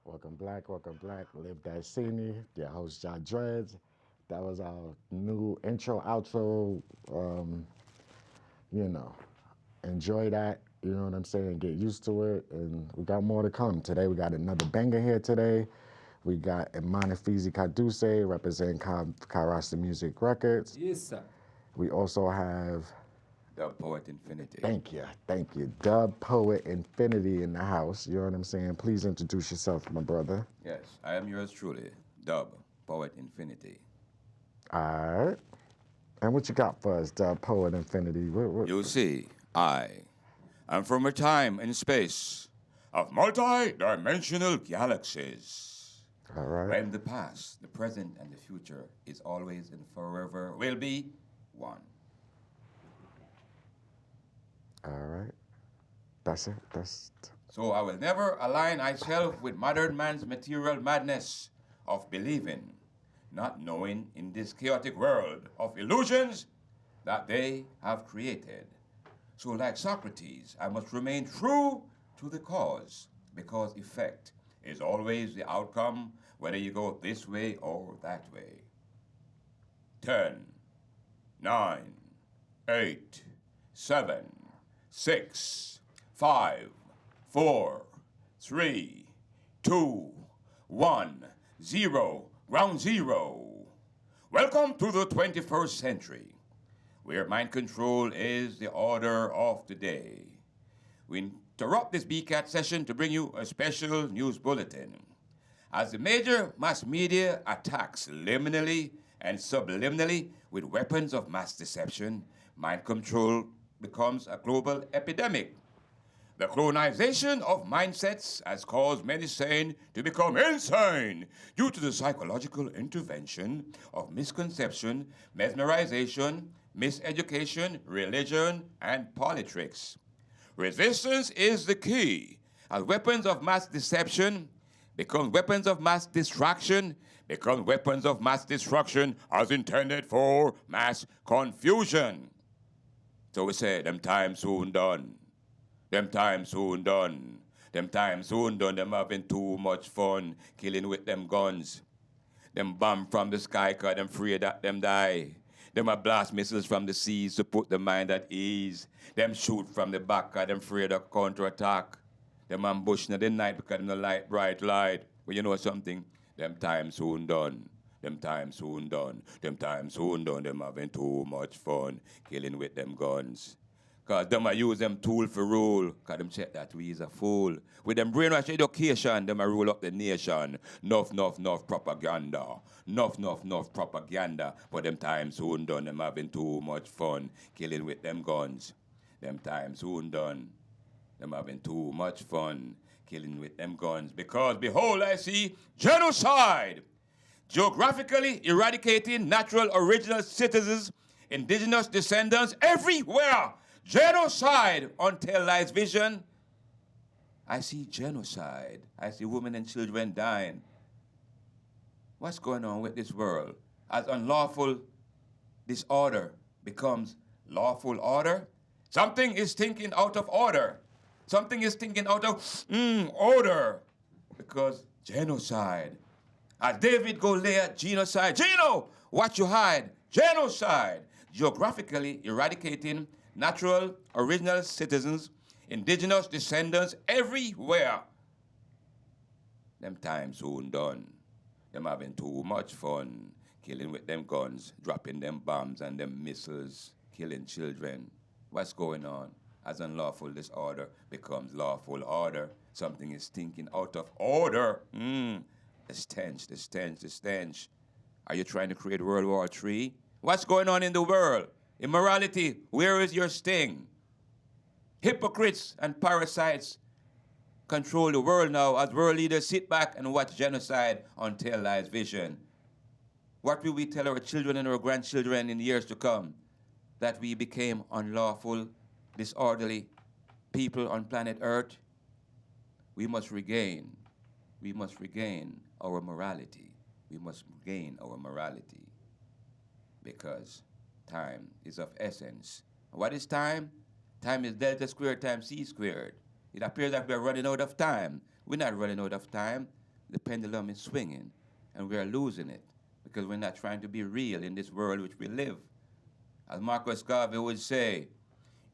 Welcome black. Live That SINY. Your host Jah Dreddz. That was our new intro, outro. You know, enjoy that. You know what I'm saying? Get used to it, and we got more to come. Today we got another banger here today. We got Imänefese Qaduse representing Karasta Music Records. Yes, sir. We also have The Poet Infinity. Thank you. Dub Poet Infinity in the house. You know what I'm saying? Please introduce yourself, my brother. Yes, I am yours truly, Dub Poet Infinity. All right. And what you got for us, Dub Poet Infinity? You see, I am from a time and space of multi-dimensional galaxies. All right. When the past, the present, and the future is always and forever will be one. All right. That's it. So I will never align myself with modern man's material madness of believing, not knowing in this chaotic world of illusions that they have created. So like Socrates, I must remain true to the cause, because effect is always the outcome, whether you go this way or that way. 10, 9, 8, 7, 6, 5, 4, 3, 2, 1, 0, ground zero. Welcome to the 21st century, where mind control is the order of the day. We interrupt this BCAT session to bring you a special news bulletin. As the major mass media attacks liminally and subliminally with weapons of mass deception, mind control becomes a global epidemic. The colonization of mindsets has caused many sane to become insane due to the psychological intervention of misconception, mesmerization, miseducation, religion, and politics. Resistance is the key, as weapons of mass deception become weapons of mass distraction, become weapons of mass destruction as intended for mass confusion. So we say, them time soon done. Them time soon done. Them time soon done. Them having too much fun killing with them guns. Them bomb from the sky cause them afraid that them die. Them a blast missiles from the seas to put the mind at ease. Them shoot from the back cause them afraid of counterattack. Them ambush in the night because them no light, bright light. But you know something? Them time soon done. Them time soon done. Them time soon done. Them having too much fun killing with them guns. Cause them a use them tool for rule. Cause them check that we is a fool. With them brainwash education, them a rule up the nation. Nuff propaganda. Nuff propaganda. But them time soon done. Them having too much fun killing with them guns. Them time soon done. Them having too much fun killing with them guns. Because behold, I see genocide. Geographically eradicating natural original citizens, indigenous descendants everywhere. Genocide until lies vision. I see genocide. I see women and children dying. What's going on with this world? As unlawful disorder becomes lawful order, something is thinking out of order. Something is thinking out of order. Because genocide. As David Goliath, genocide. Gino, what you hide? Genocide. Geographically eradicating natural, original citizens, indigenous descendants everywhere. Them time soon done. Them having too much fun, killing with them guns, dropping them bombs and them missiles, killing children. What's going on? As unlawful disorder becomes lawful order, something is thinking out of order. The stench. Are you trying to create World War III? What's going on in the world? Immorality, where is your sting? Hypocrites and parasites control the world now as world leaders sit back and watch genocide until lies vision. What will we tell our children and our grandchildren in the years to come? That we became unlawful, disorderly people on planet Earth? We must regain our morality. We must regain our morality because time is of essence. What is time? Time is delta squared times c squared. It appears that we are running out of time. We're not running out of time. The pendulum is swinging, and we are losing it because we're not trying to be real in this world which we live. As Marcus Garvey would say,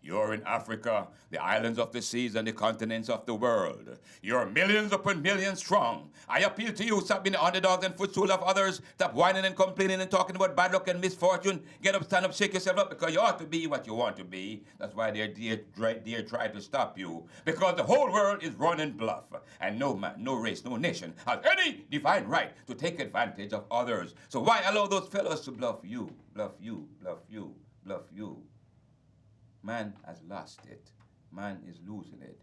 you're in Africa, the islands of the seas and the continents of the world. You're millions upon millions strong. I appeal to you, stop being the underdogs and footstool of others. Stop whining and complaining and talking about bad luck and misfortune. Get up, stand up, shake yourself up because you ought to be what you want to be. That's why they're trying to stop you. Because the whole world is running bluff. And no man, no race, no nation has any divine right to take advantage of others. So why allow those fellows to bluff you, bluff you, bluff you, bluff you? Man has lost it. Man is losing it.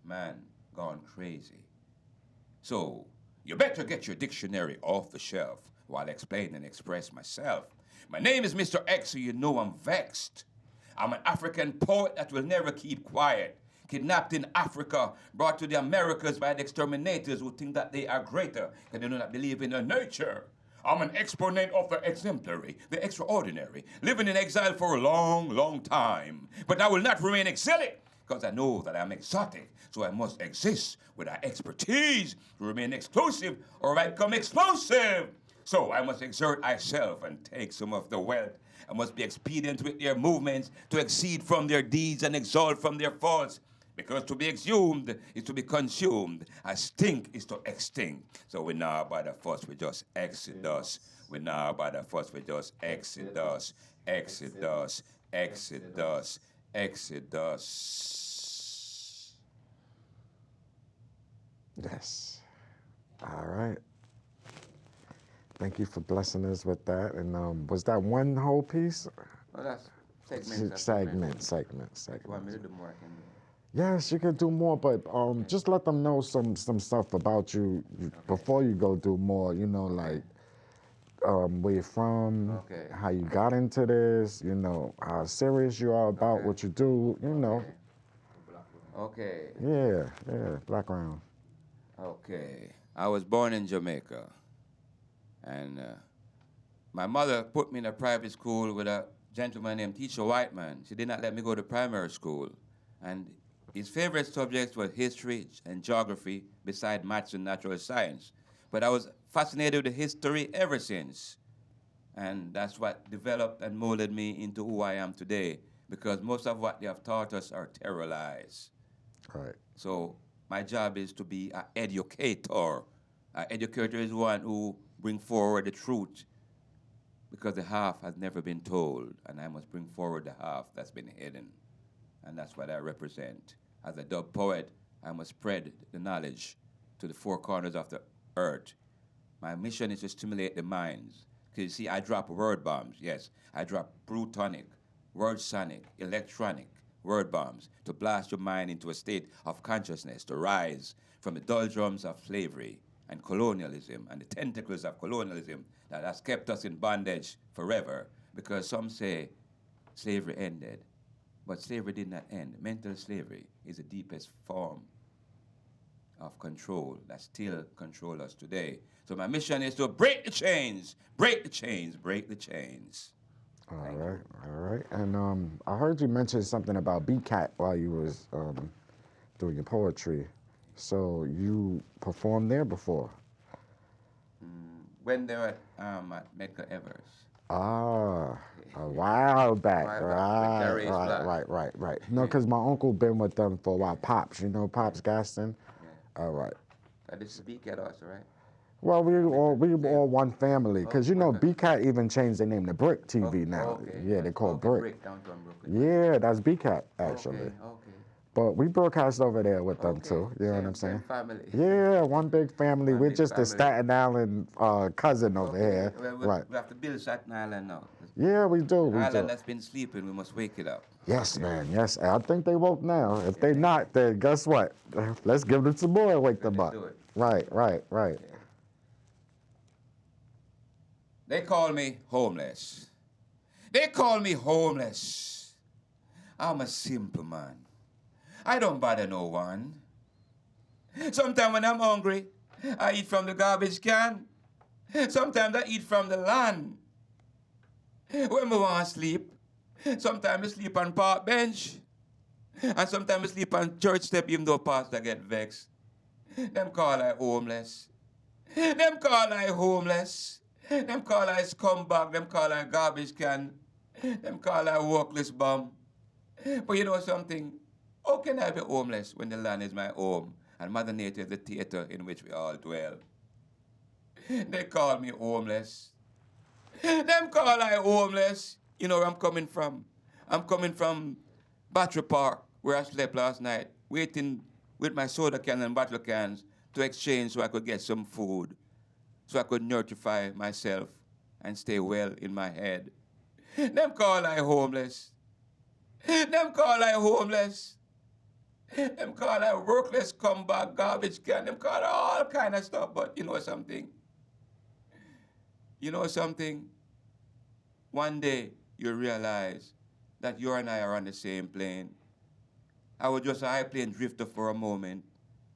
Man gone crazy. So, you better get your dictionary off the shelf while I explain and express myself. My name is Mr. X, so you know I'm vexed. I'm an African poet that will never keep quiet. Kidnapped in Africa, brought to the Americas by the exterminators who think that they are greater because they do not believe in their nature. I'm an exponent of the exemplary, the extraordinary, living in exile for a long, long time. But I will not remain exilic, because I know that I'm exotic, so I must exist with our expertise to remain exclusive, or I become explosive. So I must exert myself and take some of the wealth. I must be expedient with their movements to exceed from their deeds and exalt from their faults. Because to be exhumed is to be consumed. A stink is to extinct. So we now about the fuss, we just exodus. We now about the fuss, we just exodus, exodus, exodus, exodus. Yes. All right. Thank you for blessing us with that. And was that one whole piece? Oh, that's segments. Segment. You want me to do more? I can do. Yes, you can do more, but just let them know some stuff about you before you go do more. You know, like where you're from, how you got into this. You know, how serious you are about what you do. You know. Okay. Yeah, background. Okay. I was born in Jamaica, and my mother put me in a private school with a gentleman named Teacher Whiteman. She did not let me go to primary school, and his favorite subjects were history and geography, beside maths and natural science. But I was fascinated with history ever since. And that's what developed and molded me into who I am today, because most of what they have taught us are terror lies. Right. So my job is to be an educator. An educator is one who brings forward the truth, because the half has never been told, and I must bring forward the half that's been hidden. And that's what I represent. As a dub poet, I must spread the knowledge to the four corners of the earth. My mission is to stimulate the minds. Because you see, I drop word bombs, yes. I drop brutonic, word sonic, electronic word bombs to blast your mind into a state of consciousness, to rise from the doldrums of slavery and colonialism and the tentacles of colonialism that has kept us in bondage forever. Because some say slavery ended. But slavery did not end. Mental slavery is the deepest form of control that still controls us today. So my mission is to break the chains, break the chains, break the chains. All right. And I heard you mention something about BCAT while you was doing your poetry. So you performed there before? When they were at Medgar Evers. Ah, a while back. Right. No, because my uncle been with them for a while. Pops, you know Pops Gaston? Yeah. All right. This is BCAT also, right? Well, we all one family, because you know BCAT even changed their name to Brick TV now. Okay. Yeah, they call Brick. Brick downtown Brooklyn. Yeah, that's BCAT actually. Okay. But we broadcast over there with them too. You know what I'm saying? Family. Yeah, one big family. One We're big just a family. Staten Island cousin over here. Well, Right. We have to build Staten Island now. Yeah, we do. Island that's been sleeping, we must wake it up. Yes, man. Yes, I think they woke now. If they not, then guess what? Let's give them some more and wake them up. Do it. Right. Yeah. They call me homeless. I'm a simple man. I don't bother no one. Sometimes when I'm hungry, I eat from the garbage can. Sometimes I eat from the land. When I want to sleep, sometimes I sleep on park bench. And sometimes I sleep on church step even though pastor get vexed. Them call I homeless. Them call I homeless. Them call I scumbag. Them call I garbage can. Them call I workless bum. But you know something? How can I be homeless when the land is my home and Mother Nature is the theater in which we all dwell? They call me homeless. Them call I homeless. You know where I'm coming from? I'm coming from Battery Park, where I slept last night, waiting with my soda can and bottle cans to exchange so I could get some food, so I could nurture myself and stay well in my head. Them call I homeless. Them call I homeless. Them call I workless, comeback, garbage can. Them call I all kind of stuff. But you know something? You know something? One day you realize that you and I are on the same plane. I was just a high plane drifter for a moment,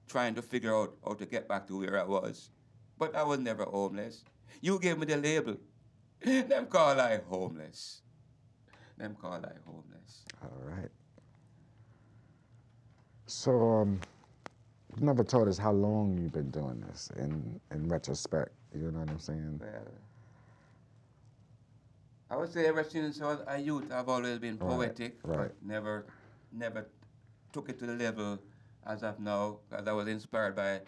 trying to figure out how to get back to where I was. But I was never homeless. You gave me the label. Them call I homeless. Them call I homeless. All right. So, you never told us how long you've been doing this in retrospect. You know what I'm saying? Well, I would say ever since I was a youth, I've always been poetic, right. but never took it to the level as of now, because I was inspired by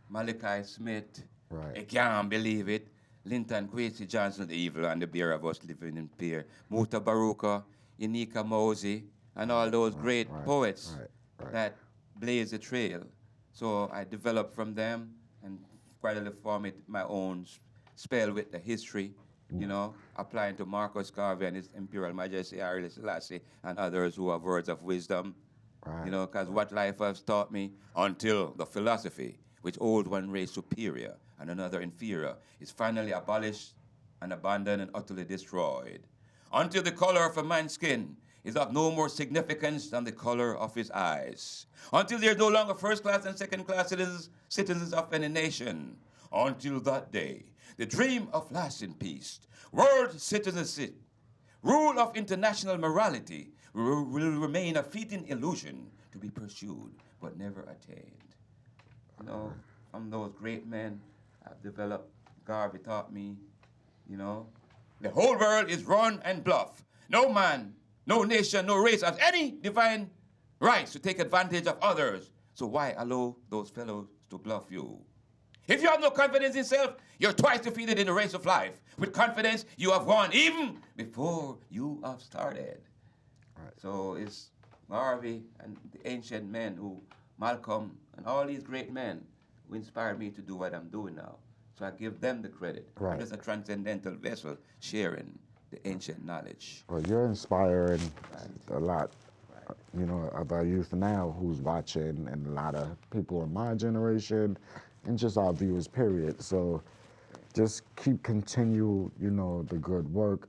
Malachi Smith. Right. I can't believe it. Linton Kwesi Johnson, the evil and the beer of us living in fear. Muta Baruka, Inika Mosey, and all those great poets that blaze the trail. So I developed from them and gradually formed my own spell with the history, you know, applying to Marcus Garvey and His Imperial Majesty Haile Selassie and others who have words of wisdom. Right. You know, because what life has taught me, until the philosophy which holds one race superior and another inferior is finally abolished and abandoned and utterly destroyed. Until the color of a man's skin is of no more significance than the color of his eyes. Until there's no longer first-class and second-class citizens of any nation. Until that day, the dream of lasting peace, world citizenship, rule of international morality will remain a fleeting illusion to be pursued but never attained. You know, from those great men I've developed, Garvey taught me, you know, the whole world is run and bluff. No man, no nation, no race has any divine rights to take advantage of others. So why allow those fellows to bluff you? If you have no confidence in self, you're twice defeated in the race of life. With confidence, you have won even before you have started. Right. So it's Garvey and the ancient men who, Malcolm and all these great men who inspired me to do what I'm doing now. So I give them the credit. Right. I'm just a transcendental vessel sharing the ancient knowledge. Well, you're inspiring a lot, you know, of our youth now who's watching, and a lot of people in my generation, and just our viewers, period. So just continue, you know, the good work.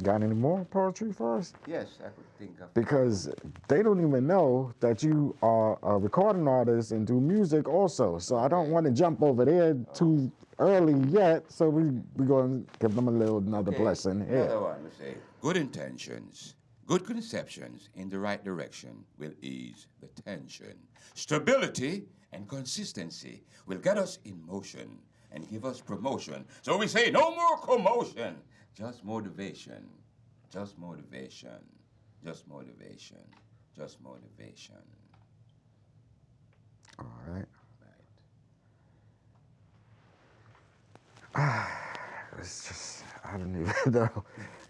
Got any more poetry for us? Yes, I could think of. Because they don't even know that you are a recording artist and do music also. So I don't want to jump over there too early yet. So we're going to give them another blessing here. Another one, we say, good intentions, good conceptions in the right direction will ease the tension. Stability and consistency will get us in motion and give us promotion. So we say, no more commotion, just motivation, just motivation, just motivation, just motivation. All right. It's just, I don't even know.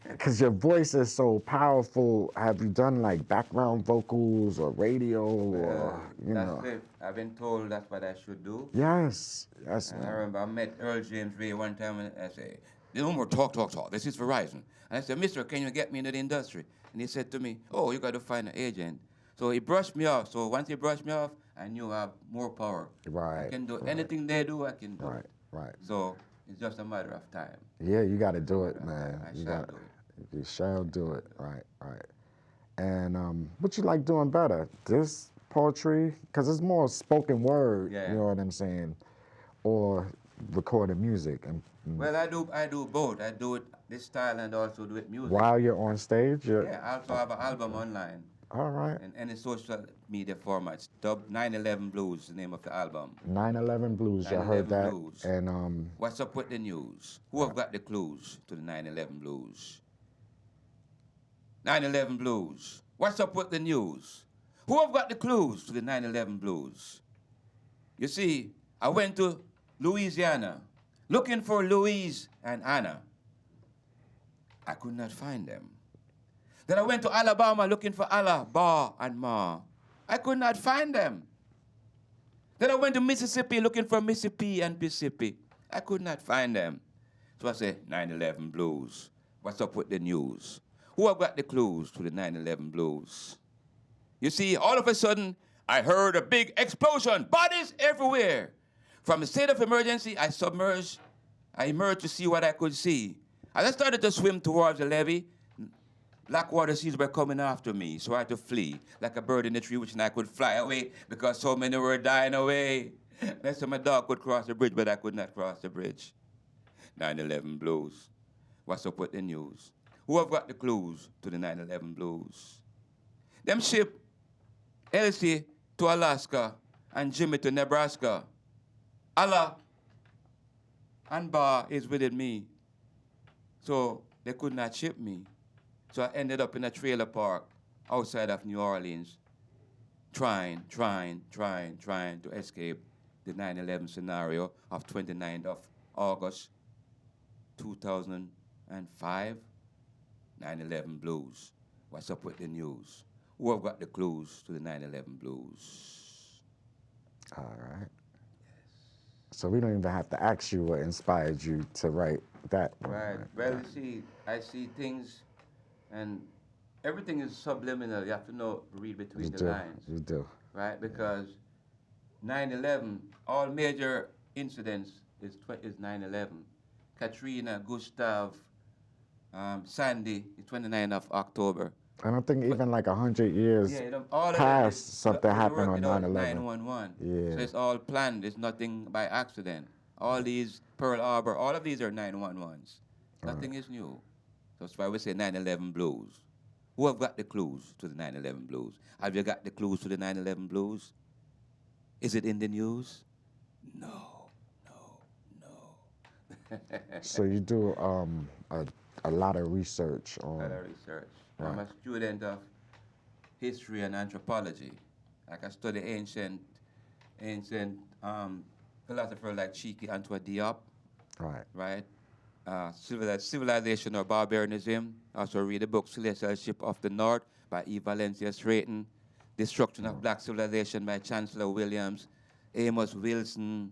Because your voice is so powerful. Have you done like background vocals or radio or, you know? That's it. I've been told that's what I should do. Yes, And I man. remember I met Earl James Ray one time and I said, no more talk. This is Verizon. And I said, mister, can you get me into the industry? And he said to me, oh, you got to find an agent. So he brushed me off. So once he brushed me off, I knew I have more power. Right. I can do anything they do, I can do. Right. So it's just a matter of time. Yeah, you got to do it, man. I shall do it. You shall do it. Right. And what you like doing better? This poetry? Because it's more spoken word, Yeah. you know what I'm saying? Or recorded music. Well, I do both. I do it this style and also do it music. While you're on stage? Yeah, I also have an album online. All right. in any social media formats. Dub 9/11 Blues is the name of the album. 9/11 Blues. I heard 9/11 that. Blues. And What's up with the news? Who have got the clues to the 9/11 Blues? 9/11 Blues. What's up with the news? Who have got the clues to the 9/11 Blues? You see, I went to Louisiana looking for Louise and Anna. I could not find them. Then I went to Alabama looking for Allah, Ba, and Ma. I could not find them. Then I went to Mississippi looking for Mississippi and Mississippi. I could not find them. So I said, 9/11 Blues. What's up with the news? Who have got the clues to the 9/11 Blues? You see, all of a sudden, I heard a big explosion, bodies everywhere. From the state of emergency, I submerged. I emerged to see what I could see. As I started to swim towards the levee, black water seas were coming after me, so I had to flee like a bird in a tree, wishing I could fly away because so many were dying away. Next time my dog could cross the bridge, but I could not cross the bridge. 9/11 Blues. What's up with the news? Who have got the clues to the 9/11 Blues? Them ship Elsie to Alaska and Jimmy to Nebraska. Allah and Ba is within me. So they could not ship me. So I ended up in a trailer park outside of New Orleans, trying to escape the 9/11 scenario of 29th of August 2005. 9/11 Blues. What's up with the news? Who have got the clues to the 9/11 Blues? all right. So we don't even have to ask you what inspired you to write that. Right. Well, you see, I see things, and everything is subliminal. You have to know, read between You the do. lines. You do. Right? Because 9/11, all major incidents is 9/11. Katrina, Gustav, Sandy, the 29th of October. I don't think even like 100 years All of past that is, something happened on you know, 9/11. 9/11. Yeah. So it's all planned. It's nothing by accident. All these, Pearl Harbor, all of these are 9/11s. Nothing is new. That's why we say 9/11 Blues. Who have got the clues to the 9/11 Blues? Have you got the clues to the 9/11 Blues? Is it in the news? No. So you do a lot of research A lot on. of research. I'm a student of history and anthropology. Like I study ancient philosophers like Cheeky Antwa Diop, Right. right? Civilization or Barbarianism. Also read the book Celestial Ship of the North by E. Valencia Straighton. Destruction of Black Civilization by Chancellor Williams, Amos Wilson,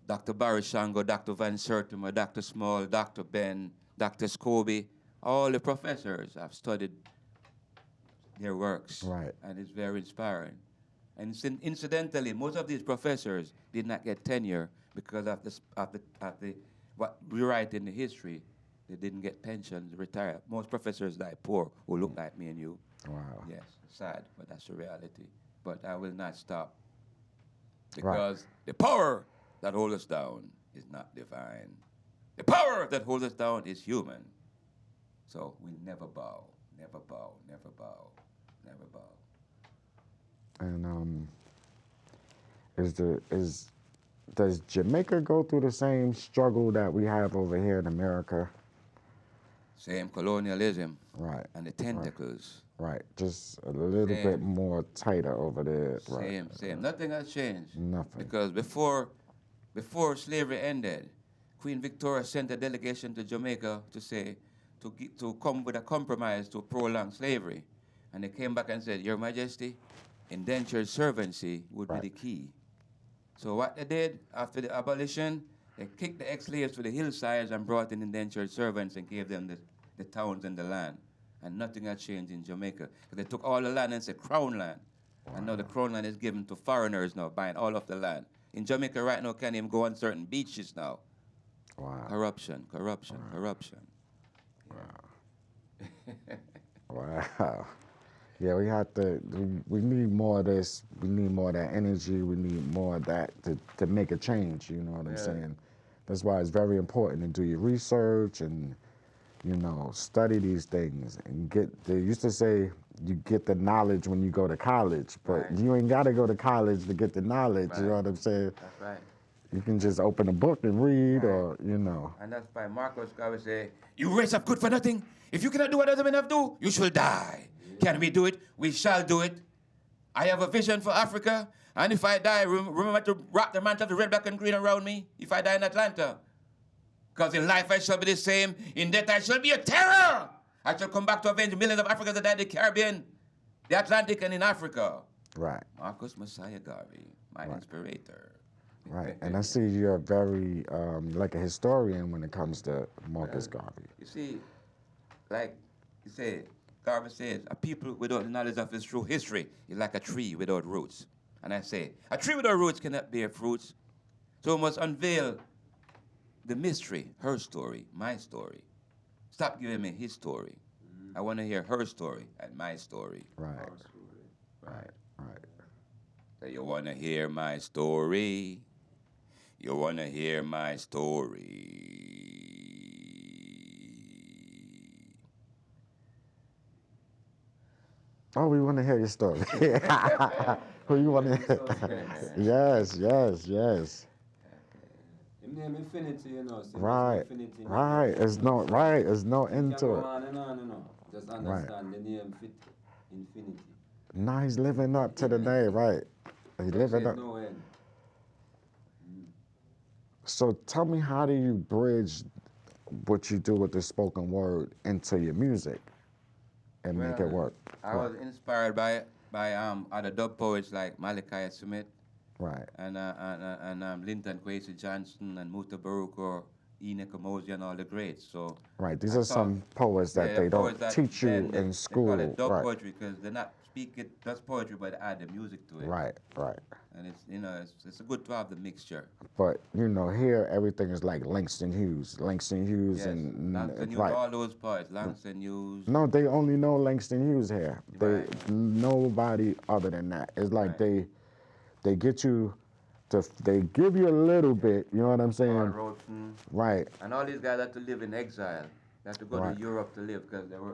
Dr. Barry Shango, Dr. Van Sertimer, Dr. Small, Dr. Ben, Dr. Scobie. All the professors have studied their works. Right. And it's very inspiring. And incidentally, most of these professors did not get tenure because of the what we write in the history. They didn't get pensions, retire. Most professors died poor, who look like me and you. Wow. Yes, sad, but that's the reality. But I will not stop because the power that holds us down is not divine. The power that holds us down is human. So we never bow, never bow, never bow, never bow. And does Jamaica go through the same struggle that we have over here in America? Same colonialism Right. and the tentacles. Right. Just a little Same. bit more tighter over there. Right. Same. Nothing has changed. Nothing. Because before slavery ended, Queen Victoria sent a delegation to Jamaica to say, to come with a compromise to prolong slavery. And they came back and said, Your Majesty, indentured servancy would be the key. So what they did after the abolition, they kicked the ex-slaves to the hillsides and brought in indentured servants and gave them the towns and the land. And nothing had changed in Jamaica. They took all the land and said crown land. And now the crown land is given to foreigners now, buying all of the land. In Jamaica right now, can't even go on certain beaches now. Wow. Corruption. Wow. Yeah, we have to. We need more of this. We need more of that energy. We need more of that to make a change. You know what I'm saying? That's why it's very important to do your research and you know, study these things and they used to say you get the knowledge when you go to college, but Right. you ain't got to go to college to get the knowledge, you know Right. what I'm saying? That's right. You can just open a book and read Right. or, you know. And that's why Marcus Garvey say, you raise up good for nothing. If you cannot do what other men have do, you shall die. Can we do it? We shall do it. I have a vision for Africa, and if I die, remember to wrap the mantle of the red, black, and green around me if I die in Atlanta. Because in life I shall be the same, in death I shall be a terror. I shall come back to avenge millions of Africans that died in the Caribbean, the Atlantic, and in Africa. Right. Marcus Messiah Garvey, my inspirator. Right, and I see you're very, like a historian when it comes to Marcus Garvey. You see, like you say, Garvey says, a people without the knowledge of its true history is like a tree without roots. And I say, a tree without roots cannot bear fruits. So we must unveil the mystery, her story, my story. Stop giving me his story. I want to hear her story and my story. Right, right, right. So you want to hear my story? You want to hear my story? Oh, we want to hear your story. Who you want to? Yes, yes, yes. Him name Infinity, you know. So Right, Infinity, right. There's no end can to go it. on and on and on. Just understand the name fit Infinity. Now he's living up to the name, right? He's living up. No end. So tell me, how do you bridge what you do with the spoken word into your music and make it work? I was inspired by other dub poets like Malachi Smith Right, and Linton Kwesi Johnson and Muta Baruch or Enoch Amosi and all the greats. So right. These I are thought- some poets that yeah, they don't poets that teach you blend it. in They school. call it dub Right, poetry because they're not speaking just poetry, but they add the music to it. right, right. And it's it's good to have the mixture. But you know, here everything is like Langston Hughes, Yes, and Langston Hughes, right. all those poets, Langston Hughes. No, they only know Langston Hughes here. They Right. nobody other than that. It's like Right. they get you to, they give you a little bit. You know what I'm Paul saying? Robeson. Right, And all these guys had to live in exile. They had to go Right. to Europe to live because they were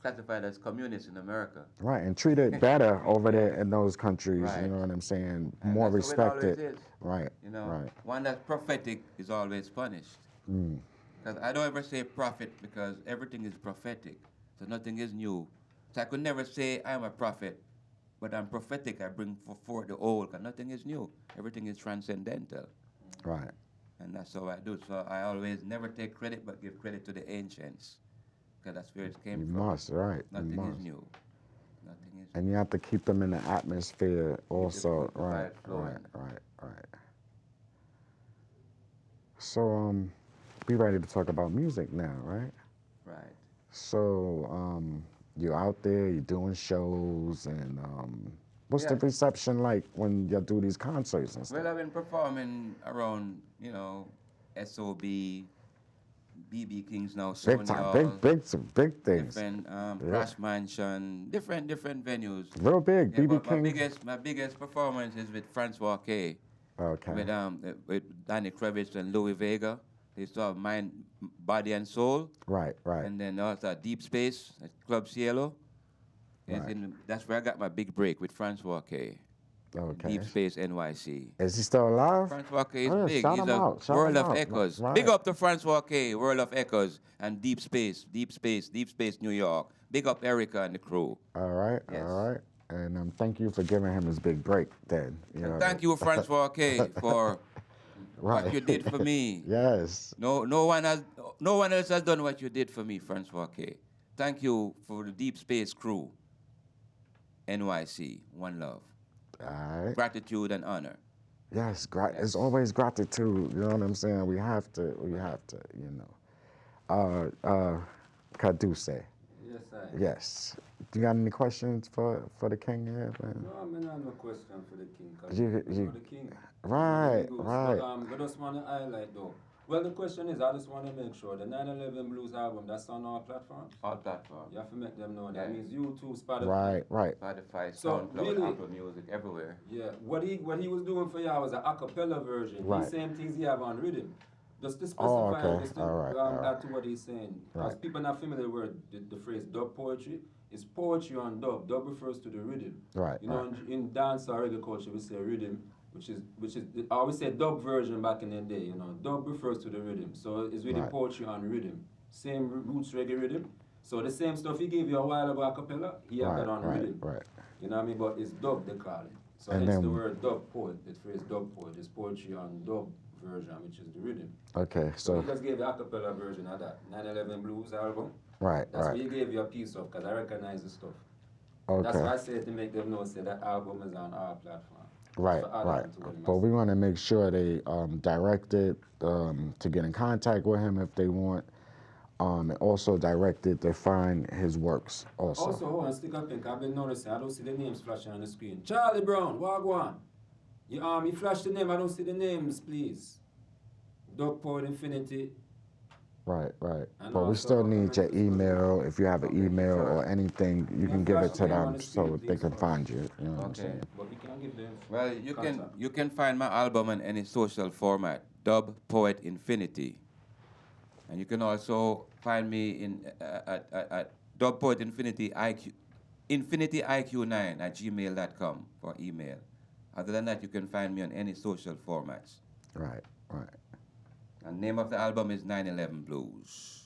classified as communists in America. right, and treated better over there in those countries. Right. You know what I'm saying? And More that's the way it always respected. is. Right, You know, right. one that's prophetic is always punished. Because I don't ever say prophet because everything is prophetic. So nothing is new. So I could never say I'm a prophet, but I'm prophetic. I bring forth the old because nothing is new. Everything is transcendental. Right. And that's how I do. So I always never take credit but give credit to the ancients. Because that's where it came You from. must, right? Nothing you is must. new. Nothing is And you have to keep them in the atmosphere also. keep the Right, vibe flowing. right. So be ready to talk about music now, right? right. So you're out there, you're doing shows, and what's the Yeah. reception like when you do these concerts and stuff? Well, I've been performing around, SOB, BB Kings now, Big Sony time, Hall, big things. different Crash Mansion, different venues. Real big, Yeah, BB but King. my biggest performance is with Francois K. Okay. With Danny Kravitz and Louis Vega. They used to have Mind, Body and Soul. Right. And then also Deep Space at Club Cielo. Right. That's where I got my big break with Francois K. Okay. Deep Space NYC. Is he still alive? Francois K is Oh, yeah, big. shout He's him a out, shout World him of out. Echoes. Right. Big up to Francois K, World of Echoes, and Deep Space, New York. Big up Erica and the crew. All right. Yes. All right. And thank you for giving him his big break then. And thank you, Francois K, for what you did for me. Yes. No one else has done what you did for me, Francois K. Thank you for the Deep Space crew. NYC, one love. All right. Gratitude and honor. Yes, it's always gratitude. You know what I'm saying? We have to, you know. Qaduse. Yes, I. Yes. Do you got any questions for the king here, man? No, I mean, I have no question for the king. 'Cause You- know the king. Right, But, right. I just want to highlight though. Well, the question is, I just want to make sure the 9/11 Blues album, that's on all platforms. All platforms. You have to make them know that. Yeah. means YouTube, Spotify. Right. Spotify, So, SoundCloud, really- Apple Music, everywhere. Yeah, what he was doing for y'all was an a cappella version. Right. These same things he have on rhythm. Just to Oh, specify, okay. just to All right. All right. add to what he's saying. Because Right. people not familiar with the phrase dub poetry. It's poetry on dub. Dub refers to the rhythm. Right. You know, Right. in dance or reggae culture, we say rhythm, which is I always say dub version back in the day. You know, dub refers to the rhythm. So it's really Right. poetry on rhythm. Same roots reggae rhythm. So the same stuff he gave you a while ago a cappella, he have Right. that on Right. rhythm. Right. You know what I mean? But it's dub they call it. So And hence the then- word dub poet. The phrase dub poet is poetry on dub version, which is the rhythm. Okay. So So he just gave you a cappella version of that 9/11 Blues album. right. That's what Right. he gave you a piece of, because I recognize the stuff. Okay. That's why I say to make them know, say that album is on our platform. Right, So add right. on to what he But must we want to make sure they directed to get in contact with him if they want, and also directed to find his works also. Also, hold on, stick up in, 'cause I've been noticing, I don't see the names flashing on the screen. Charlie Brown, Wagwan. You flash the name, I don't see the names, please. Dog Poet Infinity. Right, right. And But we also still need your Imänefese email. If you have an Okay, email sure. or anything, you Yeah, can give flash it to the name on them the so screen, they please, can first. find you. You know what I'm Okay. saying? But we can give them. Well, you contact. can find my album on any social format, Dub Poet Infinity, and you can also find me in at Dub Poet Infinity IQ9 for email. Other than that, you can find me on any social formats. Right, right. And name of the album is 9/11 Blues.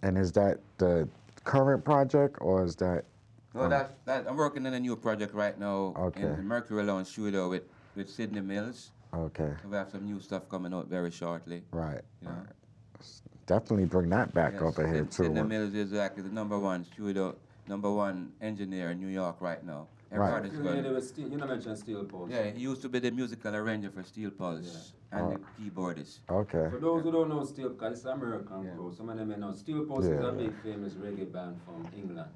And is that the current project or is that? No, that I'm working on a new project right now Okay. in the Mercury Lounge studio with Sydney Mills. Okay, So we have some new stuff coming out very shortly. right, You know? right. Definitely bring that back Yes, over here too. Sydney Mills is actually the number one engineer in New York right now. Right. Everybody's Affiliated going. with Steel, you know, mentioned Steel Pulse. Yeah, he used to be the musical arranger for Steel Pulse and the keyboardist. Okay. For those who don't know Steel, because it's American Yeah. crew, some of them may know. Steel Pulse is Yeah, a yeah. big famous reggae band from England.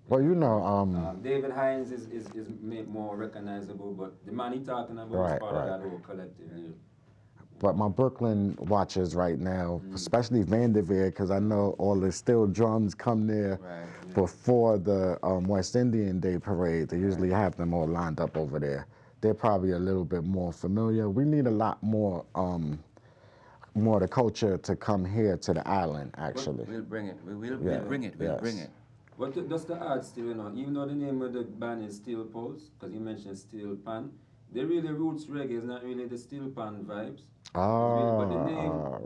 Well, you know, David Hines is made more recognizable, but the man he talking about Right, is part right. of that whole collective here. but my Brooklyn watchers right now, especially Vanderveer, because I know all the steel drums come there Right. before the West Indian Day parade. They usually have them all lined up over there. They're probably a little bit more familiar. We need a lot more of the culture to come here to the island, actually. We'll bring it. We'll Yeah, bring it. We'll yes. bring it. But just to add still, you know, even though the name of the band is Steel Pulse, because you mentioned Steel Pan, they really roots reggae is not really the Steel Pan vibes. But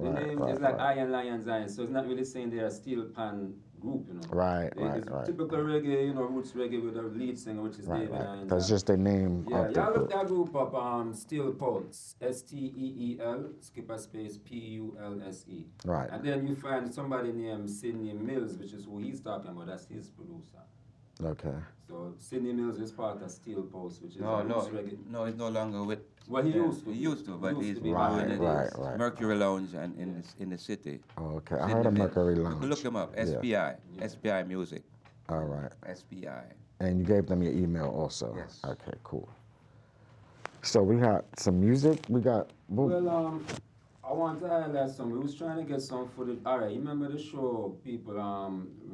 the name is like Iron Lion Zion, so it's not really saying they're a Steel Pan group, you know. Right, It's right. typical reggae, you know, roots reggae with a lead singer, which is Right, David right. Irons. That's just the name Yeah, of the y'all look group. that group up, Steel Pulse, STEEL, skip a space, PULSE. Right. And then you find somebody named Sidney Mills, which is who he's talking about, that's his producer. Okay. So Sidney Mills is part of Steel Pulse, which is No, a no, roots reggae. no. He's no longer with. Well, he used to. He used to, but He used he's to be doing back it in the Right, days. right. Mercury Lounge and in the city. Okay. I Sydney heard of Mills. Mercury Lounge. Look him up. Yeah. SPI. SPI Music. All right. SPI. And you gave them your email also? Yes. Okay, cool. So we got some music. We got. Well, I want to highlight some. We was trying to get some footage. All right, you remember the show, people?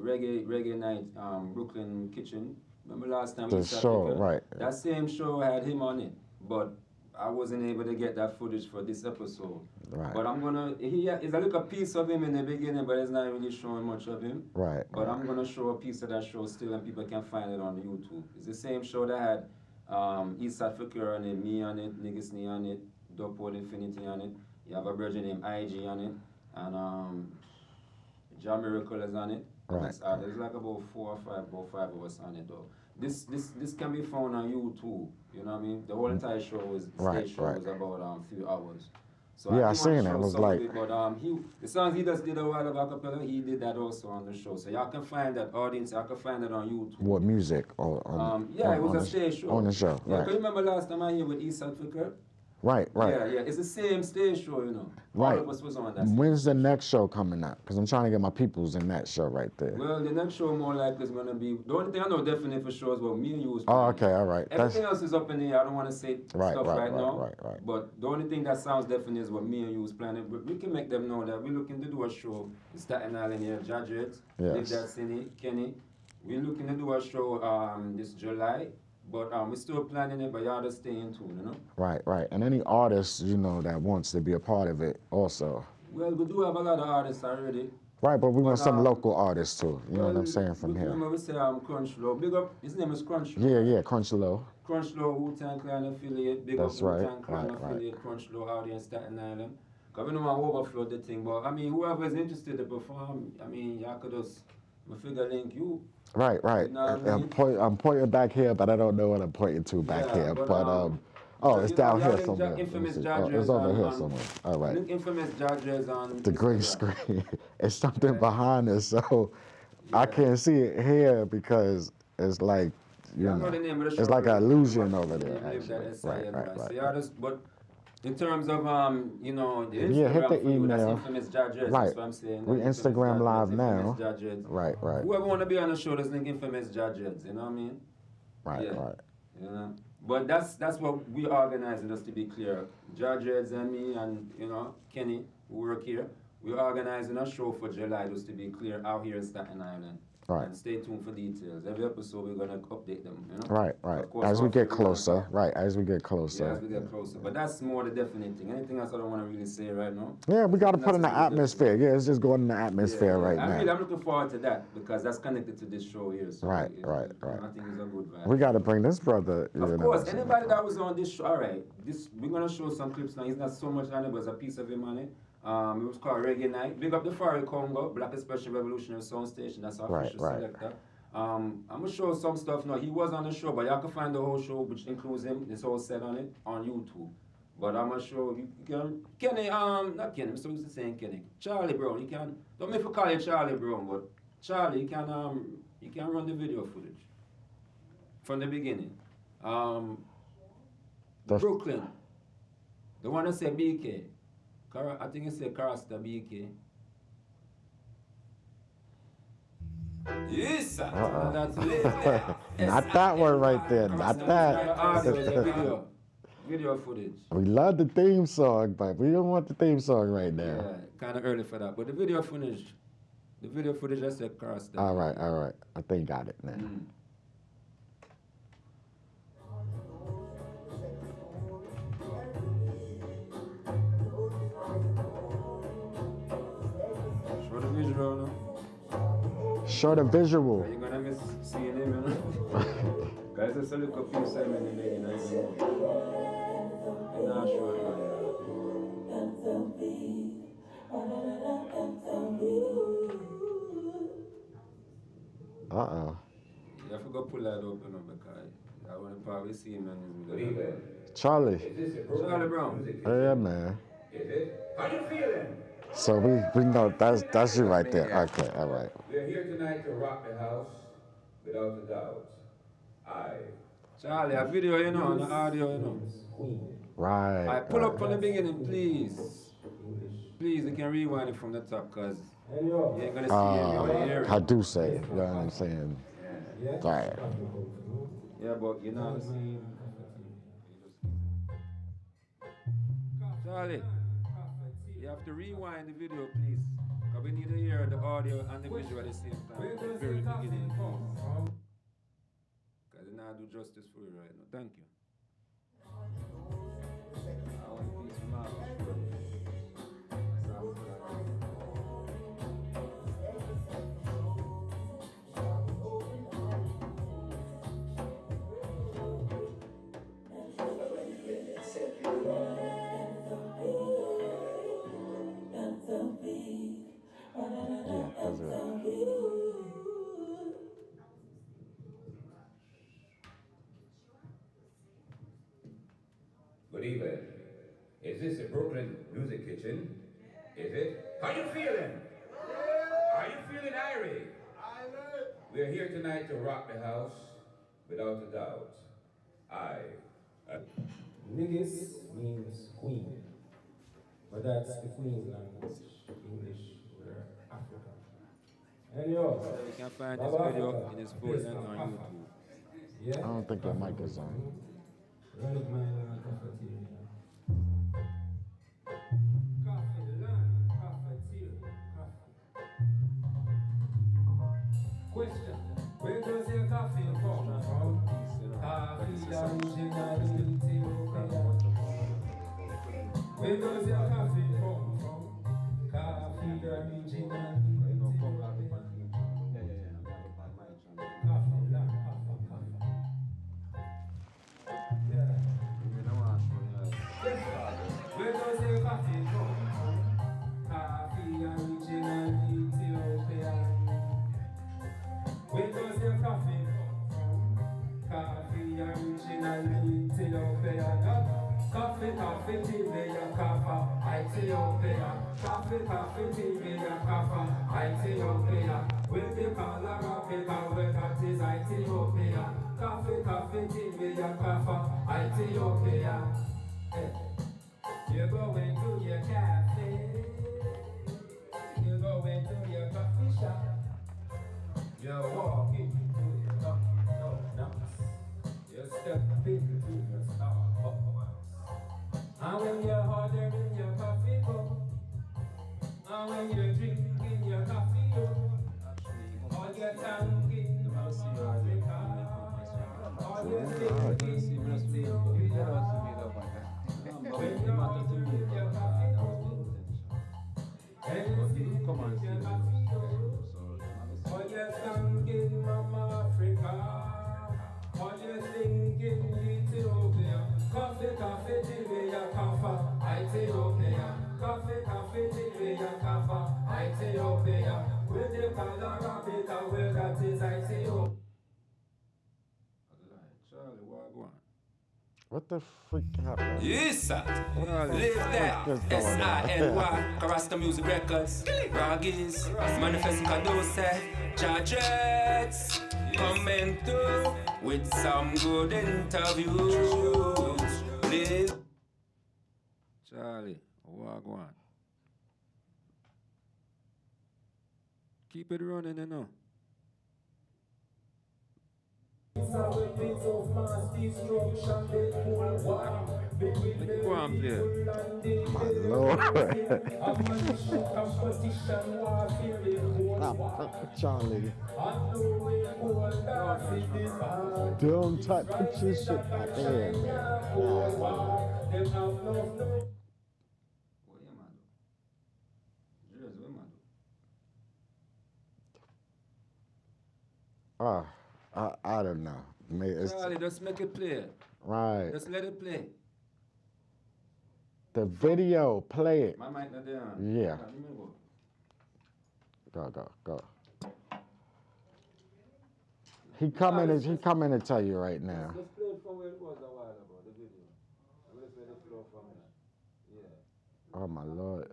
Reggae Night, Brooklyn Kitchen. Remember last time? The East show, Africa? right. That same show had him on it, but I wasn't able to get that footage for this episode. Right. But I'm gonna. It's a little piece of him in the beginning, but it's not really showing much of him. Right. But I'm gonna show a piece of that show still, and people can find it on YouTube. It's the same show that had East Africa on it, me on it, Niggas Knee on it, Dopod Infinity on it. You have a brother named IG on it, and Jah Miracle is on it. Right. There's like about about five of us on it though. This can be found on YouTube. You know what I mean? The whole entire show is Right, stage show right. is about a few hours. So Yeah, I do wanna seen it. show It was some of like- it, but the songs he just did a while ago a cappella, he did that also on the show. So y'all can find that audience. Y'all can find it on YouTube. What music? Or Yeah, it was on a the stage show. On the show, Yeah, right. 'cause you remember last time I here with East Africa? Right, right. Yeah, it's the same stage show, you know. Right. All of us was on that. When's the next show coming up? Because I'm trying to get my peoples in that show right there. Well, the next show more likely is gonna be the only thing I know definitely for sure is what me and you was Oh, planning. okay, all right. Everything else is up in the air. I don't want to say Right, stuff right, right, right, now. right. But the only thing that sounds definite is what me and you was planning. But we can make them know that we're looking to do a show in Staten Island here. Jah Dreddz, Yes. Live That SINY, Kenny. We're looking to do a show this July. But we're still planning it, but y'all just stay in tune, you know? Right, right. And any artist, you know, that wants to be a part of it also. Well, we do have a lot of artists already. Right, but we want But, some local artists too. You know what I'm Well, saying, from here. remember we say Crunchlow. Big up, his name is Crunchlow. Yeah, yeah, Crunchlow. Crunchlow, Wu-Tang Clan affiliate. Big That's up right, Wu-Tang Clan right, right. affiliate, Crunchlow out here in Staten Island. Because we don't want to overflow the thing. But, I mean, whoever is interested to perform, I mean, y'all could just, my figure link you. Right, right. You know what I mean? I'm pointing back here, but I don't know what I'm pointing to back Yeah, here. but, oh, it's you know, down y'all here link somewhere. infamous Let me see. Jah Oh, it's Dreddz over here on- somewhere. All right. Link infamous Jah Dreddz on The green Instagram. screen. It's something behind us, so I Yeah. can't see it here because it's like, you I know know, the name of the show. it's like an already. illusion Watch over it, there, you live that actually. SINY. Right, right, So right, y'all right. just, but in terms of you know, the Instagram Yeah, hit the for you, that's email. infamous Jah Dreddz, Right. that's what I'm saying. We That's infamous Instagram Jah live Dreddz, now. infamous Jah Dreddz. Right, right, Whoever want to be on the show, just link infamous Jah Dreddz, you know what I mean? right, Yeah. right. You know? But that's what we organizing, just to be clear. Jah Dreddz and me and, you know, Kenny, who work here, we're organizing a show for July, just to be clear, out here in Staten Island. Right. And stay tuned for details. Every episode we're gonna update them, you know? Right, right. Of course, As we hopefully get we're gonna closer, talk. right, as we get Yeah, closer. as we get closer. But that's more the definite thing. Anything else I don't want to really say right now? Yeah, we got to That's put in the just really atmosphere. Yeah, it's just going in the atmosphere right I'm now. looking forward to that because that's connected to this show here. So Right, right, right. I think it's a good vibe. We got to bring this brother. You know Of what course, I'm saying? anybody that was on this show, all right, we're gonna show some clips now. It's not so much on it, but it's a piece of him on it. It was called Reggae Night. Big up the Fari Congo, Black Expression Revolutionary Sound Station. That's our Right, official right. selector. I'm gonna show some stuff now. He was on the show, but y'all can find the whole show, which includes him. This whole set on it on YouTube. But I'm gonna show you can Kenny, not Kenny. I'm so used to saying Kenny. Charlie Brown. You can don't make me call you Charlie Brown, but Charlie, you can run the video footage from the beginning. Brooklyn, the one that said BK. I think it said Carasta BK. Yes, sir. That's Not that one right there. Not that. Video footage. We love the theme song, but we don't want the theme song right now. Yeah, kind of early for that. But the video footage I said Carasta. All right, all right. I think got it now. Show the visual now. Show the visual. You're gonna miss seeing him, you know? Guys, it's a little piece of him in the beginning. I'm not sure. Uh-oh. You have to go pull that open up because I want to probably see him in his video. Charlie. Charlie Brown. Yeah, man. How you feeling? So we know that's you right there. Okay, all right. We're here tonight to rock the house, without a doubt. Charlie, a video, you know, and the audio, you know. Right. I pull up from the beginning, please. Please, you can rewind it from the top, because you ain't going to see it, you're going to hear it. Qaduse, you know what I'm saying? Right. Yeah, but you know what I'm saying? Charlie, you have to rewind the video, please. Because we need to hear the audio and the visual at the same time. At the very beginning. Because it not do justice for you right now. Thank you. I want a piece of my Yeah, that's it. Good evening. Is this the Brooklyn Music Kitchen? Is it? How you feeling? Are you feeling irie? We're here tonight to rock the house, without a doubt. Niggas means queen, but that's the queen's language. English, we're African. And yo, You can find this video in his full length on YouTube. yeah? I don't think your mic is on. Run it, man, cafeteria. Coffee, land, cafeteria, coffee. Question, where does your coffee come from? Coffee original Ethiopia. Where does your coffee come from? Coffee original Ethiopia. Coffee, land, coffee. Yeah. Where does your coffee come from? Coffee original Ethiopia. Where does your coffee come from? Coffee original Ethiopia. Coffee, tea, me a kaffa, Ethiopia. Coffee, tea, me a kaffa, Ethiopia. When they call Arabica, where that is Ethiopia. Coffee, tea, me a kaffa, Ethiopia. Hey. You go into your cafe, you go into your coffee shop, you walk into your coffee nuts, you step into your Starbucks, and when you're ordering your coffee cup, and when you're drinking your coffee cup, all your thanking Africa, all your thinking Ethiopia. When you're ordering your coffee cup, and you come and see your coffee cup, all your thanking Mama Africa, all your thinking Ethiopia. Coffee, tea, me a kaffa, Ethiopia. Coffee, tea, me a kaffa, Ethiopia. When they call Arabica, where that is Ethiopia. Charlie, what go on? What the freak happened? Yes, sir. Live that. SINY. Karasta Music Records. Raggies. Imänefese Qaduse. Jah Dreddz. Coming through with some good interviews. Live. Charlie, what go on? Keep it running, you know. Go on, play. My Lord. Charlie. Don't touch your shit back there, man. What you mad? Dreddz, what mad? I don't know. It's, Charlie, just make it play. right. Just let it play. The video, play it. My mic not there. Yeah. Let me go. Go. He coming to tell you right now. Let's play it from where it was a while ago, the video. And let's let it flow from there. Yeah. Oh my Lord.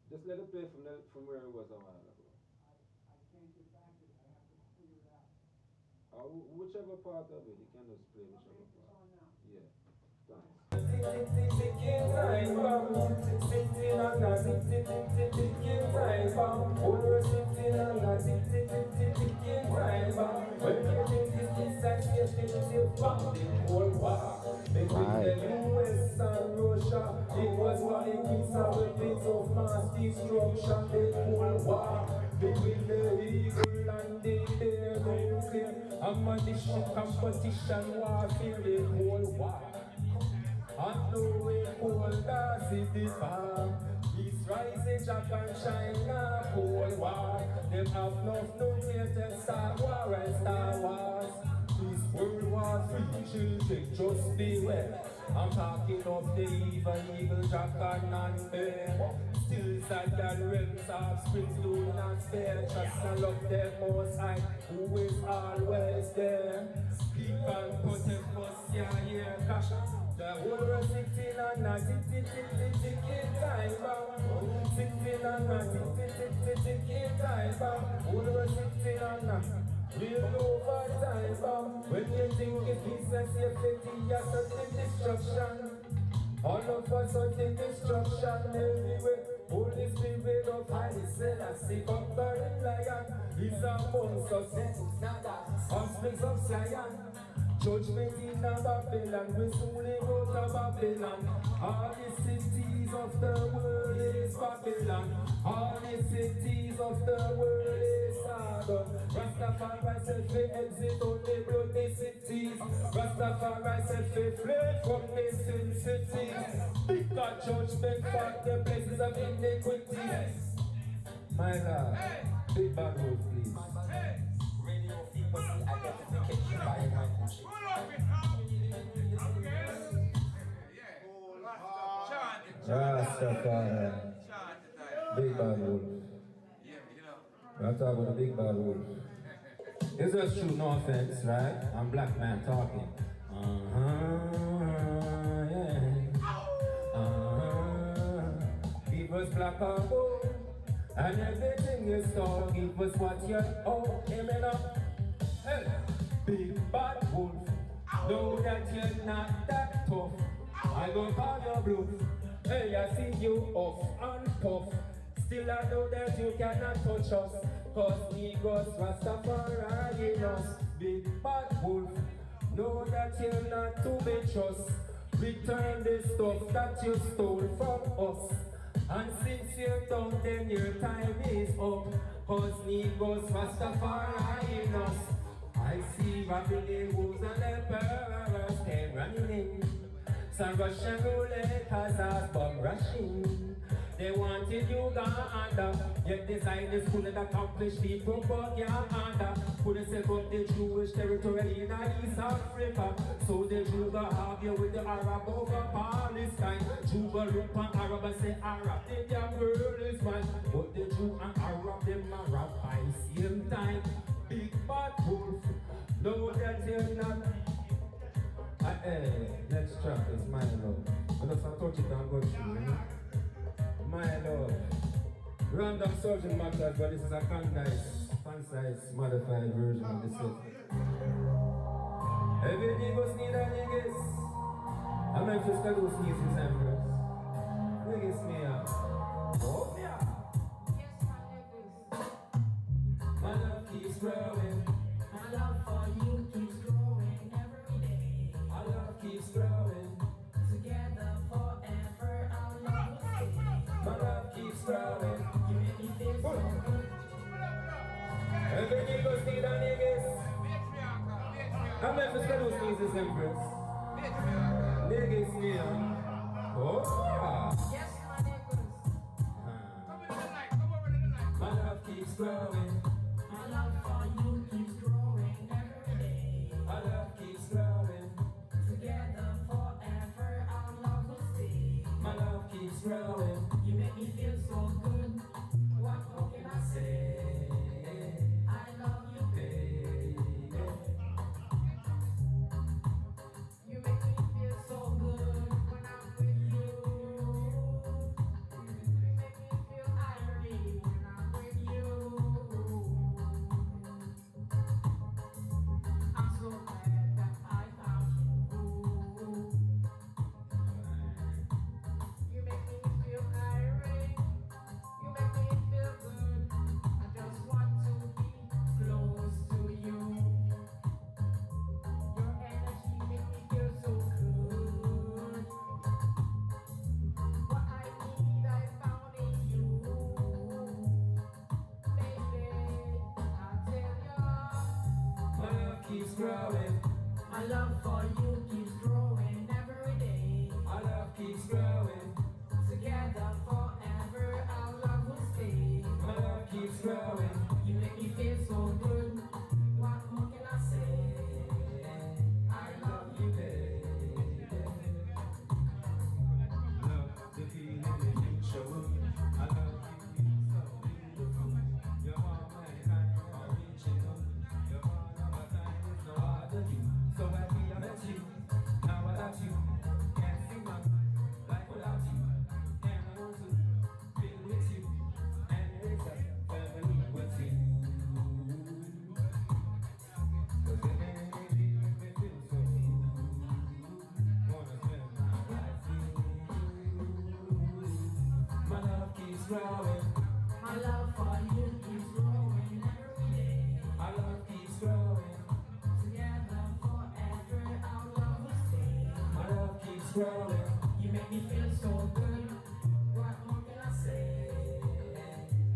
Just let it play from where it was a while ago. Whichever part of it, you can just play whichever part. Yeah. Competition warfare, the whole war. And no way cold as it is far. East rising, Japan, China, Cold War. Them have enough nuclear to start war and Star Wars. This World War III children, just beware. I'm talking of the evil Japan and Spain. Still inside that realms of springs do not spare. Trust and love them most high, who is always there. Keep and protect us, yeah, cash. The whole world sitting on a ticking time bomb. Sitting on a ticking time bomb. Whole world sitting on a real overtime bomb. When you think it's peace and safety, you're certain destruction. All of us are the destruction everywhere. Holy Spirit of Haile Selassie, conquering lion, is amongst us. Offsprings of Zion. Judgment in Babylon, we soon go to Babylon. All the cities of the world is Babylon. All the cities of the world is Sodom. Rastafari says we exit on the bloody cities. Rastafari said fi flee from the sin city. Big God judgment for the places of iniquity. My Lord, big bad wolf, please. Radio frequency identification by my country. Rastafari, big bad wolf. I'm talking about a big bad wolf. It's just true, no offense, right? I'm black man talking. Give us black or gold, and everything you stole. Give us what you owe. Amen up. Hey, big bad wolf. Know that you're not that tough. I go call your bluff. Hey, I see you off and tough. Still I know that you cannot touch us. Cause Negroes Rastafari in us. Big bad wolf. Know that you're not to be trust. Return the stuff that you stole from us. And since you're done, then your time is up. Cause Negroes Rastafari in us. I see rapid wolves and emperors came running in. Some Russian roulette has us bomb rushing. They wanted Uganda, yet the Zionists couldn't accomplish the propaganda. Couldn't set up the Jewish territory in East Africa. So the Jews have you with the Arab over Palestine. Jew go look on Arab and say Arab, the damn world is mine. But the Jew and Arab, them are Arab by same time. Big bad wolf, know that you're not. Next track is My Love. But let's not touch it and go through, you know? My Love. Random Surgeon matters, but this is a concise, modified version of the set. Every niggas need a niggas. Imänefese Qaduse needs his embers. Niggas me up. Oh, yeah. My love keeps growing. My love for you keeps growing every day. Our love keeps growing. Together forever, our love will stay. My love keeps growing. You make me feel so good. Every niggas need a niggas. Imänefese Qaduse needs his empress. Niggas need a. Oh, yeah. Yes, my niggas. My love keeps growing. My love for you keeps growing every day. Our love keeps growing. Together forever, our love will stay. My love keeps growing. You make me feel so good. What more can I say? I love you, baby. You make me feel so good when I'm with you. You make me feel irony when I'm with you. I'm so glad that I found you. You make me feel irate. You make me feel good. I just want to be close to you. Your energy make me feel so good. What I need, I found in you. Baby, I tell ya. My love keeps growing. My love for you keeps growing every day. Our love keeps growing. Together forever, our love will stay. My love keeps growing. You make me feel so good. What more can I say? I love you, baby. Love the feeling that you show. I love you, so beautiful. You're all my kind, original. You're one of a kind, it's no other you. So happy I met you. Now without you, can't see my life without you. And I want to be with you and raise a family with you. 'Cause it made me feel so good. Wanna spend my life with you. My love keeps growing. My love for you keeps growing every day. Our love keeps growing. Together forever, our love will stay. My love keeps growing. You make me feel so good. What more can I say?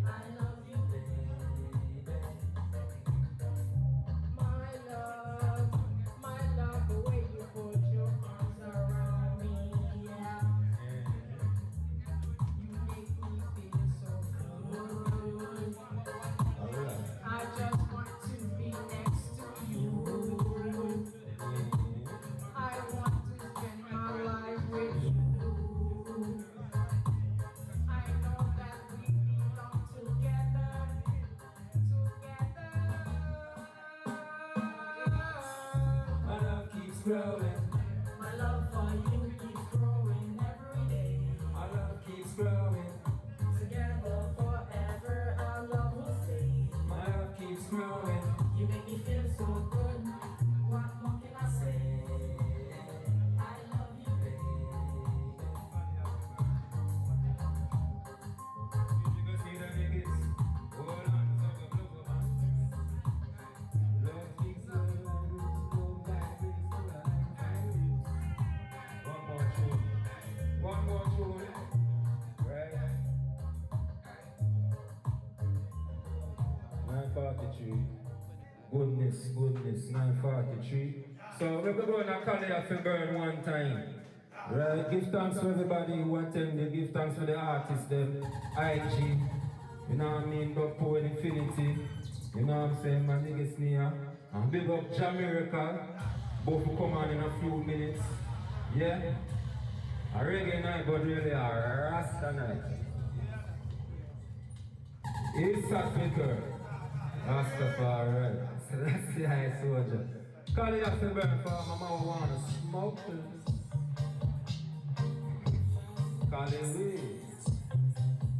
I love you, baby. My love, the way you growing. My love for you keeps growing every day. Our love keeps growing. Together forever, our love will stay. My love keeps growing. You make me feel so good. What more can I say? I love you, babe. You go see the niggas. Hold on, love keeps growing. Go back to the life. One more tune. Right. 9:43. Goodness, 9:43. So we're going to call it for burn one time. Right, give thanks to everybody who attended, give thanks to the artists, them, IG, you know what I mean, but Poet Infinity, you know what I'm saying, my niggas near, and big up Jah Miracle, both will come on in a few minutes, yeah? A reggae night, but really a Rasta night. It's Africa, Rastafari, so that's the high soldier. Call it after burn for my mama wanna smoke this. Call it weed.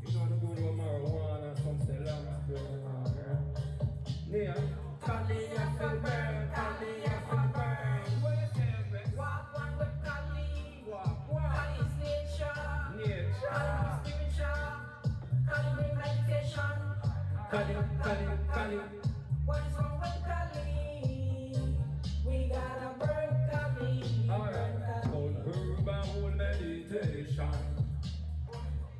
You know the good of marijuana, some say lamps burn on her. Yeah. Cali after burn, Cali after burn. What you say, Rex? Walk one with Cali. Walk. Cali's nature. Nature. Cali spiritual. Cali bring meditation. Cali. What is wrong with Cali? We gotta burn Cali. Alright. On herbal meditation.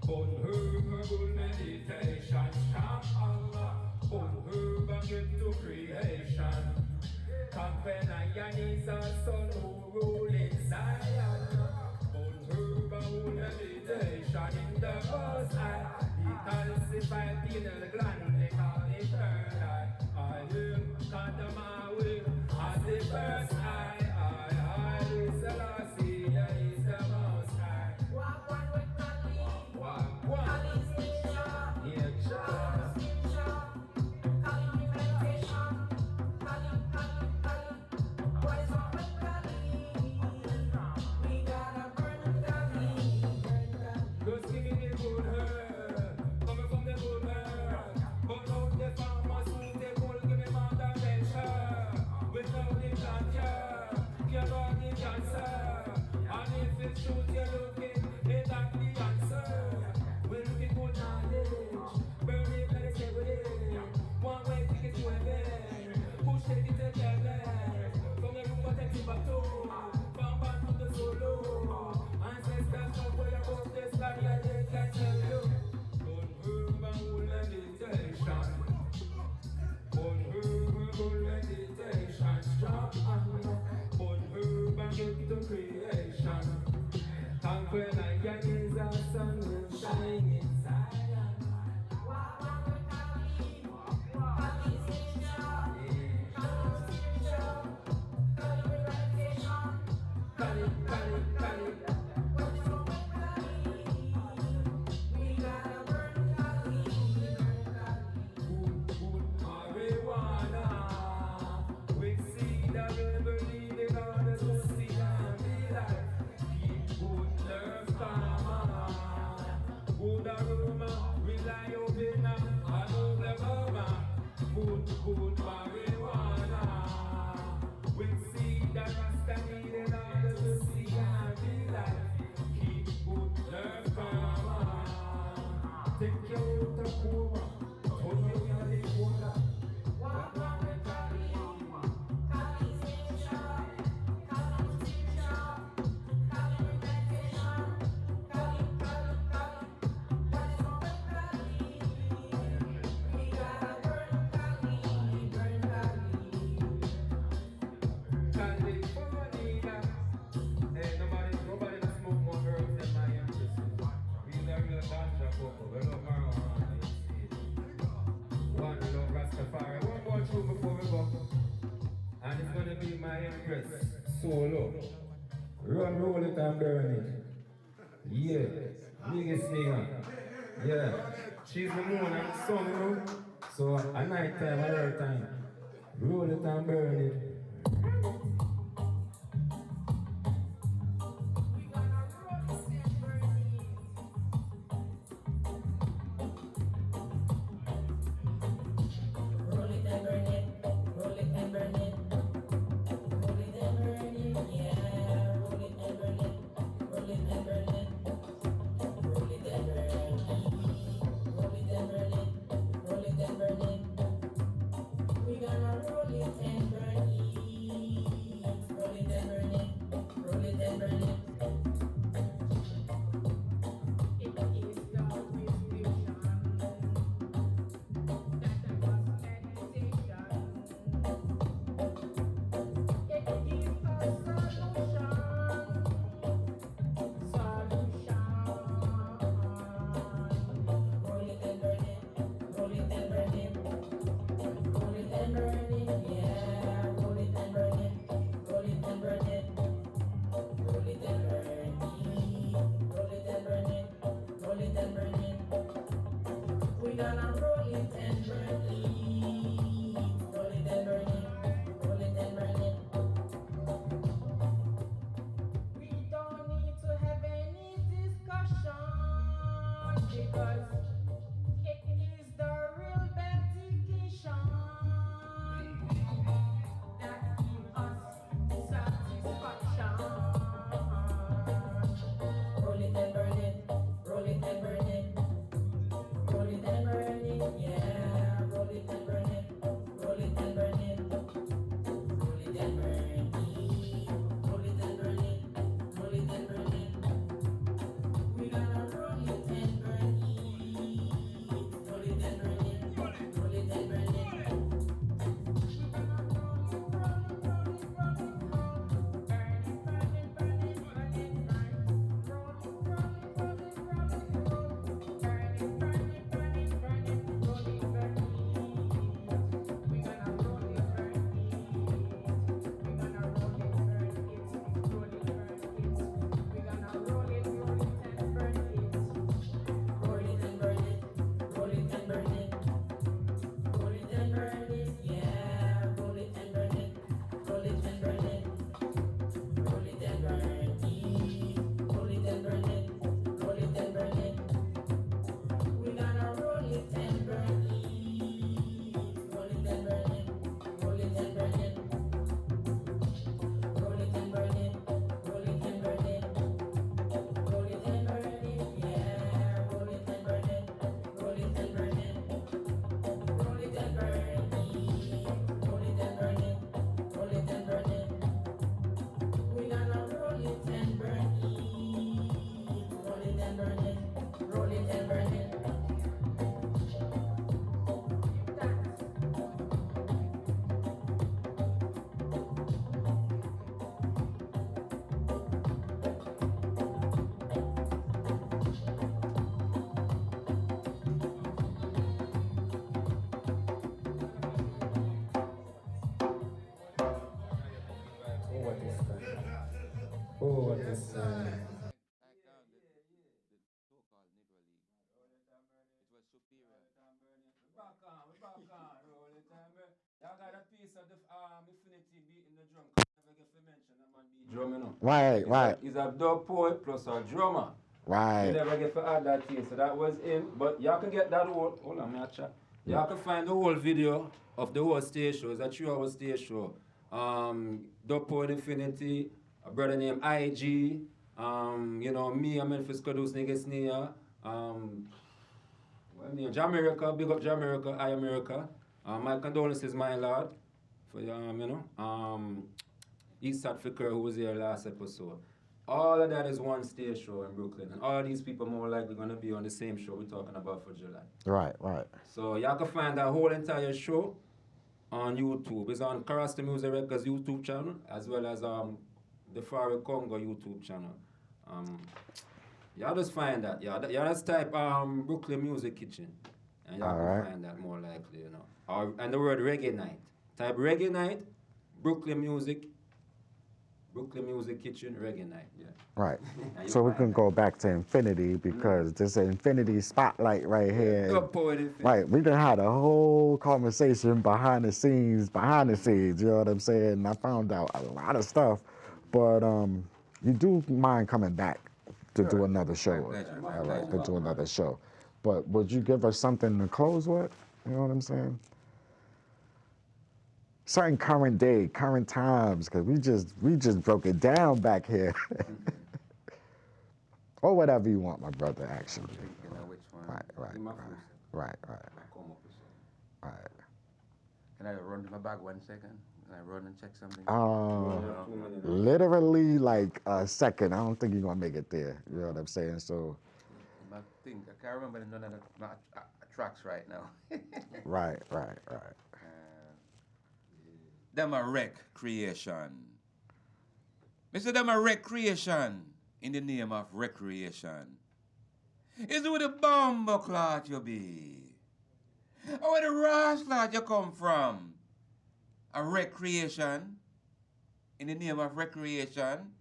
On herbal meditation. Shout Allah. On herbal get to creation. Companion is a son who rule in Zion. On herbal meditation in the Most High. He calcify pineal gland, they call it third eye. I will cut them away as the first eye. I is the last seer, is the Most High. Walk one with Cali. Walk. Cali's nature. Nature. Cali's spiritual. Cali bring meditation. Cali. What is wrong with Cali? We gotta burn Cali. Just give me the good herb, coming from the good herb. But out the farmers who take hold, give me more than measure. Without the cancer, cure all the cancer. And if it's truth you're looking, it not the answer. We're looking for knowledge, burn it, let it stay with it. One way to get to heaven, push take it to heaven. From the room, take it back to, from back to the solo. Ancestors of where you put this land, yeah, they can tell you. On herbal meditation. On herbal meditation. Strong on herbal get to creation. And when I get is a sun will shine in Zion. Walk one with Cali. Cali's nature. Cali's spiritual. Cali bring meditation. Cali. What is wrong with Cali? We gotta burn Cali. Good marijuana. With seed of liberty, they got us to see and be like. Keep good nerve karma. Good aroma, rely on Vina, and Oklahoma. Good marijuana. With seed of Rasta need, they got us to see and be like. Keep good nerve karma. Take your out of coma. Turn your body water. Walk one with Cali. Cali's nature. Cali's spiritual. Cali bring meditation. Cali. What is wrong with Cali? We gotta burn Cali. California. Hey, nobody can smoke more herbs than my ancestors. We use a real ganja cocoa. We love marijuana, you see. One, we love Rastafari. One more tune before we go. And it's gonna be my Empress solo. Roll it and burn it. Yeah, biggest nigga. Yeah, she's the moon and sun, you know. So at night time, at her time, roll it and burn it. was superior. Back on, roll it and burn. Y'all got a piece of the Infinity beating the drum. Never get to mention that man beat drum, you know. Right. He's a dub poet plus a drummer. You Right. never get to add that here, so that was him. But y'all can get that whole, hold on, man, chat. Y'all can find the whole video of the whole stage show. It's a 3-hour stage show. Dub Poet Infinity, a brother named IG, you know, me, Imänefese Qaduse, niggas near, well, name, Jamaica, big up Jamaica, I America. My condolences, my lord, for you know, Eastside Flicker, who was here last episode. All of that is one stage show in Brooklyn, and all these people more likely gonna be on the same show we're talking about for July. Right. So y'all can find that whole entire show on YouTube. It's on Karasta Music Records YouTube channel, as well as the Far Congo YouTube channel. Y'all just find that. Y'all just type Brooklyn Music Kitchen, and y'all can find that more likely, you know. And the word Reggae Night. Type Reggae Night, Brooklyn Music Kitchen, Reggae Night. Yeah. Right. And So we you'll can find go back to Infinity because there's an Infinity spotlight right here. Dub Poet Infinity. Right, we done had a whole conversation behind the scenes, you know what I'm saying? And I found out a lot of stuff, but you do mind coming back to do another show. pleasure. All right, to do another show. But would you give us something to close with? You know what I'm saying? Certain current day, current times, because we just broke it down back here. Or whatever you want, my brother, actually. You know which one? Right. In my Right. come up with something. Right. Can I run to my bag 1 second? Can I run and check something? Literally like a second. I don't think you're gonna make it there. You know what I'm saying? So. I think I can't remember none of the tracks right now. Right. Them a wreck creation. Mr. Them a wreck creation in the name of recreation. Is it with a bomber clot you be? Or where the Ross clot you come from? A recreation in the name of recreation?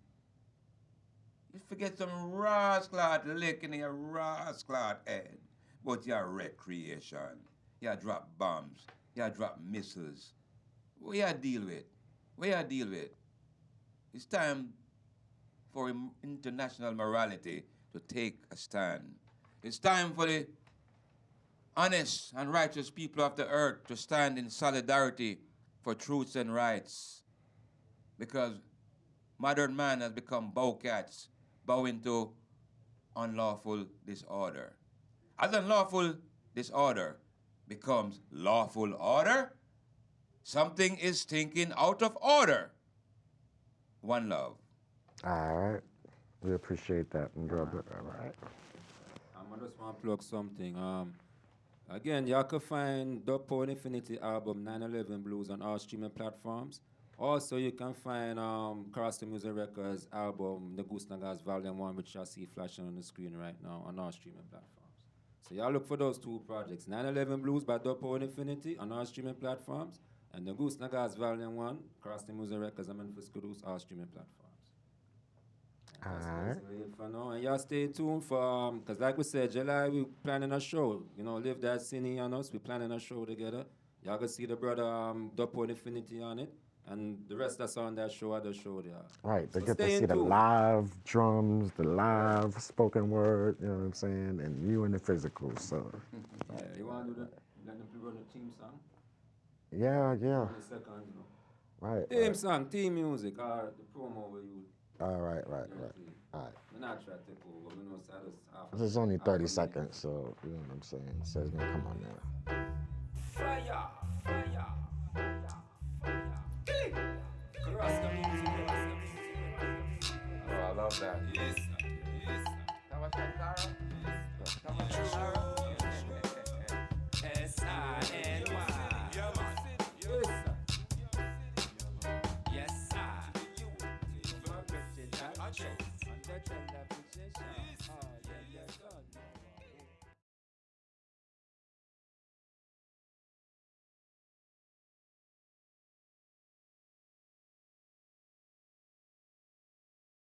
You forget some Ross clot lick in your Ross clot head. But you're recreation. You drop bombs. You drop missiles. What you deal with? It's time for international morality to take a stand. It's time for the honest and righteous people of the earth to stand in solidarity for truths and rights. Because modern man has become bowcats, bowing to unlawful disorder. As unlawful disorder becomes lawful order, something is thinking out of order. One love. All right. We appreciate that, my brother. All right. I just want to plug something. Again, y'all can find Dub Poet Infinity album 9/11 Blues on all streaming platforms. Also, you can find Karasta Music Records album The Goose Nagas Volume 1, which y'all see flashing on the screen right now on all streaming platforms. So y'all look for those two projects. 9/11 Blues by Dub Poet Infinity on all streaming platforms, and The Goose Nagas Volume 1, Karasta Music Records, Imänefese Qaduse, all streaming platforms. All That's right. basically it for now. And y'all stay tuned for, because like we said, July, we planning a show. You know, Live That SINY on us. We planning a show together. Y'all can see the brother Dub Poet Infinity on it. And the rest that's on that show are the show there. Right. They So get to stay see in the tune. live drums, the live spoken word, you know what I'm saying? And you in the physical. So, Yeah, you want to do that? Let them run the theme song? yeah. On the second, you know. Right. Theme song, theme music, or the promo where you. All right. All right. We're not trying to take over. We know it's half. This is only 30 seconds, so you know what I'm saying? So it's gonna come on now. Fire! Kill it! Karasta music. Oh, I love that. Yes, sir. That was Shantara? Yes, sir.